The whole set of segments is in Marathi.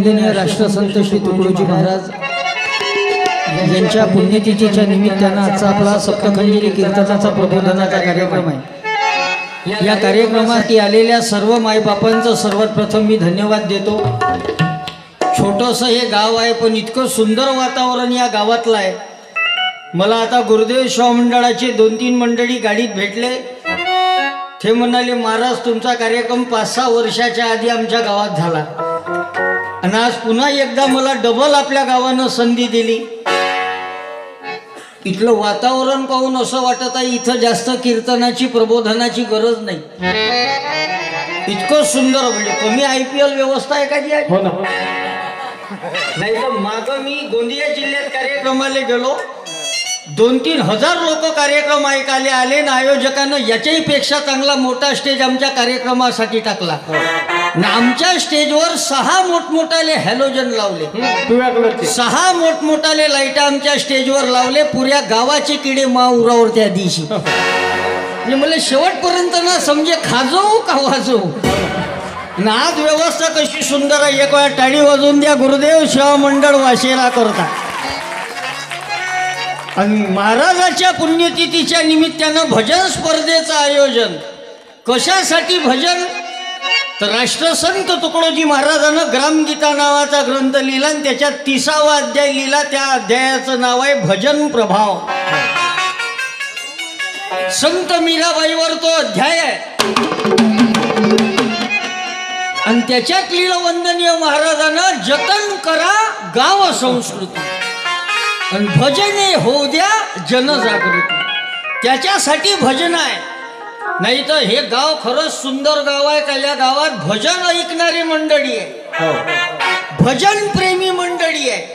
वंदनीय राष्ट्रसंत श्री तुकडोजी महाराज यांच्या पुण्यतिथीच्या निमित्तानं आजचा आपला सप्तखंडी कीर्तनाचा प्रबोधनाचा कार्यक्रम आहे। या कार्यक्रमात आलेल्या सर्व मायबापांचं सर्वात प्रथम मी धन्यवाद देतो। छोटंसं हे गाव आहे पण इतकं सुंदर वातावरण या गावातलं आहे। मला आता गुरुदेव शिव मंडळाचे 2-3 मंडळी गाडीत भेटले। ते म्हणाले महाराज तुमचा कार्यक्रम 5-6 वर्षाच्या आधी आमच्या गावात झाला आणि आज पुन्हा एकदा मला डबल आपल्या गावानं संधी दिली। इथलं वातावरण पाहून असं वाटत आहे इथं जास्त कीर्तनाची प्रबोधनाची गरज नाही। इतकं सुंदर म्हणजे कमी IPL व्यवस्था आहे का जी आहे? नाही तर मागं मी गोंदिया जिल्ह्यात कार्यक्रमाला गेलो 2-3 हजार लोक कार्यक्रम ऐकायला आले ना आयोजकांना याच्याही पेक्षा चांगला मोठा स्टेज आमच्या कार्यक्रमासाठी टाकला ना। आमच्या स्टेजवर 6 मोठमोठाले हॅलोजन लावले, 6 मोठमोठाले लाईट आमच्या स्टेजवर लावले। पुऱ्या गावाचे किडे माउरावर त्या दिवशी म्हणजे मला शेवटपर्यंत ना समजे खाजवू का वाजवू ना। आज व्यवस्था कशी सुंदर आहे, एक वेळा टाळी वाजवून द्या गुरुदेव शिव मंडळ वाशेला करता। आणि महाराजाच्या पुण्यतिथीच्या निमित्तानं भजन स्पर्धेचं आयोजन कशासाठी भजन तर राष्ट्रसंत तुकडोजी महाराजांना ग्रामगीता नावाचा ग्रंथ लिहिला आणि त्याच्यात 30वा अध्याय लिहिला। त्या अध्यायाचं नाव आहे भजन प्रभाव। संत मीराबाईवर तो अध्याय आहे आणि त्याच्यात लिहिलं वंदनीय महाराजांना जतन करा गाव संस्कृती आणि भजने होऊ द्या जनजागृती। त्याच्यासाठी भजन आहे, नाही तर हे गाव खरंच सुंदर गाव आहे। त्या गावात भजन ऐकणारी मंडळी आहे, भजन प्रेमी मंडळी आहे।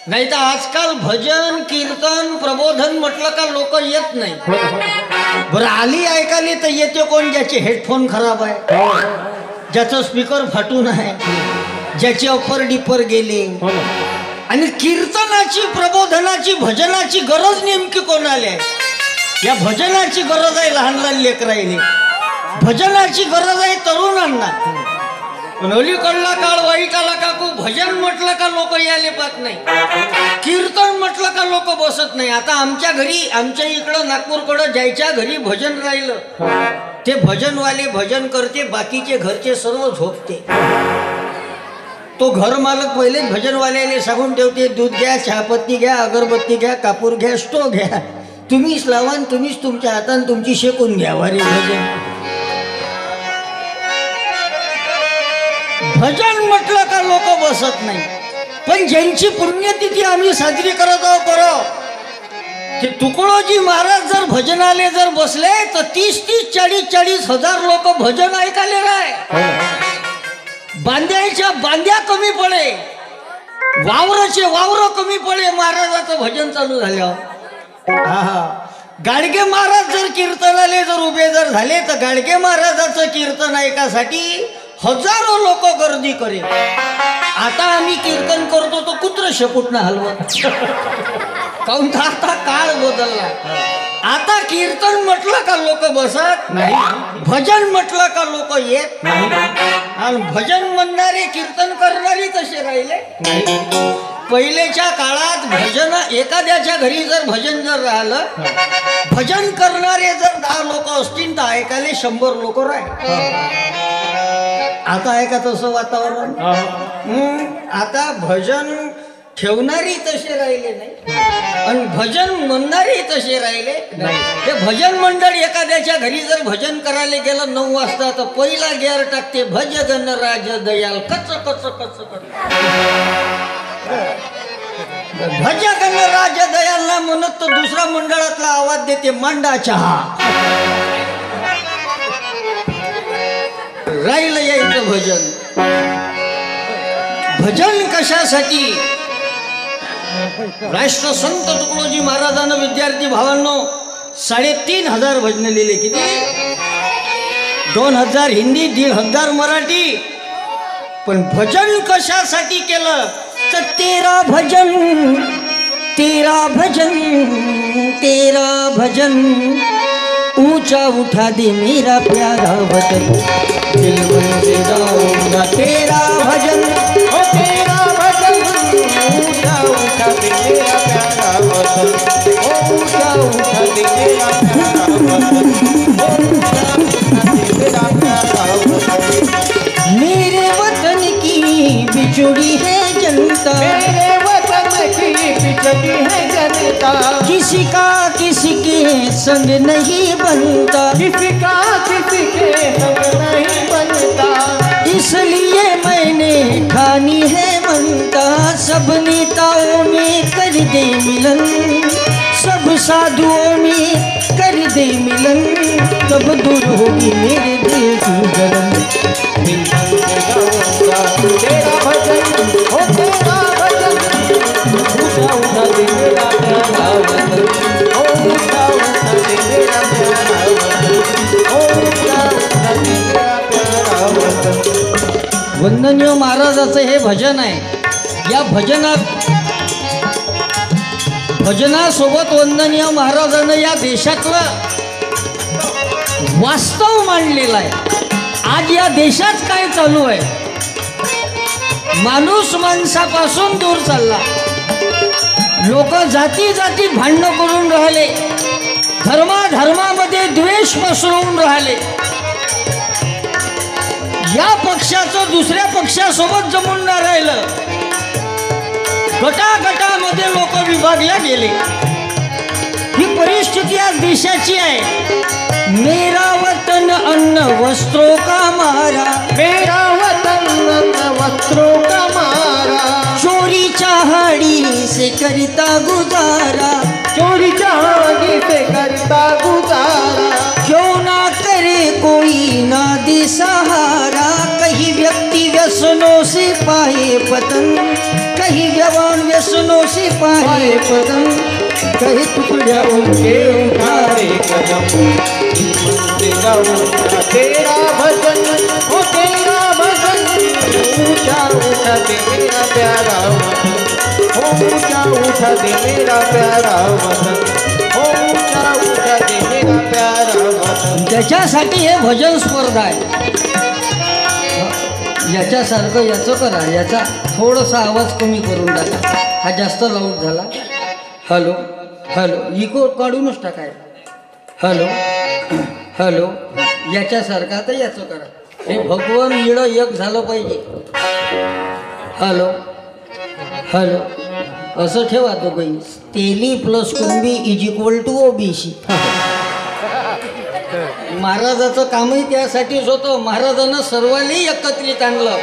नाही तर आजकाल भजन कीर्तन प्रबोधन म्हटलं का लोक येत नाही। बरं आली ऐकाली तर येते कोण? ज्याचे हेडफोन खराब आहे, ज्याचं स्पीकर फाटून आहे, ज्याचे अप्पर डिपर गेले। आणि कीर्तनाची प्रबोधनाची भजनाची गरज नेमकी कोणाला आहे? या भजनाची गरज आहे लहान लहान लेकराईले, भजनाची गरज आहे तरुणांना। अलीकडला काळ वाईट आला काकू, भजन म्हटलं का लोक यायला पाहत नाही, कीर्तन म्हटलं का लोक बसत नाही। आता आमच्या घरी आमच्या इकडं नागपूरकडं ज्याच्या घरी भजन राहिलं ते भजनवाले भजन करते, बाकीचे घरचे सर्व झोपते। तो घर मालक पहिले भजनवाल्याने सांगून ठेवते दूध घ्या, चहापत्ती घ्या, अगरबत्ती घ्या, कापूर घ्या, स्टो घ्या, तुम्हीच लावा तुम्हीच तुमच्या हाताने तुमची शेकून घ्या। वारी भजन भजन म्हटलं का लोक बसत नाही। पण ज्यांची पुण्यतिथी आम्ही साजरी करत आहोत बरं ते तुकडोजी महाराज जर भजनाले जर बसले तर 30-40 हजार लोक भजन ऐकायला राय। बांध्याच्या बांध्या कमी पडे, वावराचे वावर कमी पडे महाराजाचं भजन चालू झाल्यावर। गाडगे महाराज जर कीर्तनाले जर उभे जर झाले तर गाडगे महाराजाचं कीर्तन ऐकासाठी हजारो लोक गर्दी करे। आता आम्ही कीर्तन करतो तो कुत्र शेपूटनं हलवत काऊन तर आता काळ बदलला। आता कीर्तन म्हटलं का लोक बसत नाही, भजन म्हटलं का लोक येत नाही। आणि भजन म्हणणारे कीर्तन करणारे तसे राहिले नाही। पहिलेच्या काळात भजन एखाद्याच्या घरी जर भजन जर राहिलं, भजन करणारे जर 10 लोक असतील तर ऐकायला 100 लोक राहिले। आता आहे का तसं वातावरण? आता भजन ठेवणारी तसे राहिले नाही आणि भजन म्हणणारे तसे राहिले नाही। हे भजन मंडळ एखाद्याच्या घरी जर भजन करायला गेलं 9 वाजता तर पहिला गेअर टाकते भज गण राज दयाल कच कच कच कच, भज गण राज दयालला म्हणत तर दुसरा मंडळातला आवाज देते मांडा चहा। राहिलं यायचं भजन। भजन कशासाठी? राष्ट्रसंत तुकडोजी महाराजांना विद्यार्थी भावांनो 3,500 भजन लिहिले। किती? 2,000 हिंदी, 1,500 मराठी। पण भजन कशासाठी केलं तर तेरा भजन तेरा भजन तेरा भजन ऊंच ऊंचा उठा दे मेरा प्यारा वतन, दिल मन से गाऊंगा तेरा भजन, ओ तेरा भजन ऊंचा उठा दे मेरा प्यारा वतन, ओ ऊंचा उठा दे मेरा प्यारा वतन, ओ ऊंचा उठा दे मेरा प्यारा वतन। मेरे वतन की बिछुड़ी है जनता, मेरे वतन की बिछड़ी है जनता, किसी का किसी के संग नहीं बनता, किसी का किसी के संग नहीं बनता, इसलिए मैंने ठानी है मनता, सब नेताओं में कर दे मिलन, सब साधुओं में कर दे मिलन, तब दूर होगी मेरे दिल की जलन। दिल मन से गाऊंगा तेरा भजन, ओ तेरा भजन ऊंचा उठा दे मेरा प्यारा वतन, ओ ऊंचा उठा दे मेरा प्यारा वतन, ओ ऊंचा उठा दे मेरा प्यारा वतन। वंदनीय महाराजाचं हे भजन आहे. या भजनासोबत वंदनीय महाराजानं या देशातलं वास्तव मांडलेलं आहे. आज या देशात काय चालू आहे, माणूस माणसापासून दूर चालला, लोक जाती जातीत भांडणं करून राहिले, धर्मामध्ये द्वेष पसरवून राहिले, या पक्षाचं दुसऱ्या पक्षासोबत जमून न राहिलं, गटागटामध्ये लोक विभागले गेले. ही परिस्थिती आज देशाची आहे. मेरा वतन अन्न वस्त्रों का मारा, मेरा वतन अन्न वस्त्रों का मारा, चोरी चाहड़ी से करता गुजारा, चोरी चाहड़ी से करता गुजारा, क्यों ना करे कोई ना दे सहारा, कहीं व्यक्ति व्यसनों से पाए पतन, कहीं जवान व्यसनों से पाए पतन, कहीं टुकड़िया उनके उठाए कदम। दिल मन से गाऊंगा तेरा भजन, ओ तेरा भजन ऊंचा उठा दे मेरा प्यारा वतन, ओ ऊंचा उठा दे मेरा प्यारा वतन, ओ ऊंचा उठा दे मेरा प्यारा वतन। त्याच्यासाठी हे भजन स्पर्धा आहे. याच्यासारखं याचं करा, याचा थोडासा आवाज कमी करून टाका, हा जास्त लाऊड झाला. हॅलो हॅलो इको काढूनच टाकाय. हॅलो हॅलो याच्यासारखं आता याचं करा. हे भगवान इडं एक झालं पाहिजे. हॅलो हॅलो असं ठेवा तो काही Teli plus Kunbi is equal to OBC. महाराजाचं कामही त्यासाठीच होतं. महाराजांना सर्वांनी एकत्रित आणलं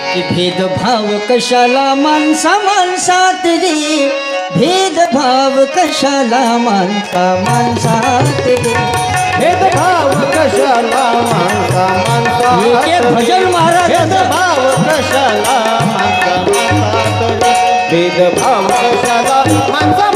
की भेदभाव कशाला माणसा माणसात रे, भेदभाव कशाला माणसा माणसात रे, भेदभाव कशाला माणसा माणसात हे भजन महाराजाचं. भेदभाव कशाला माणसा माणसात रे, भेदभाव कशाला माणसा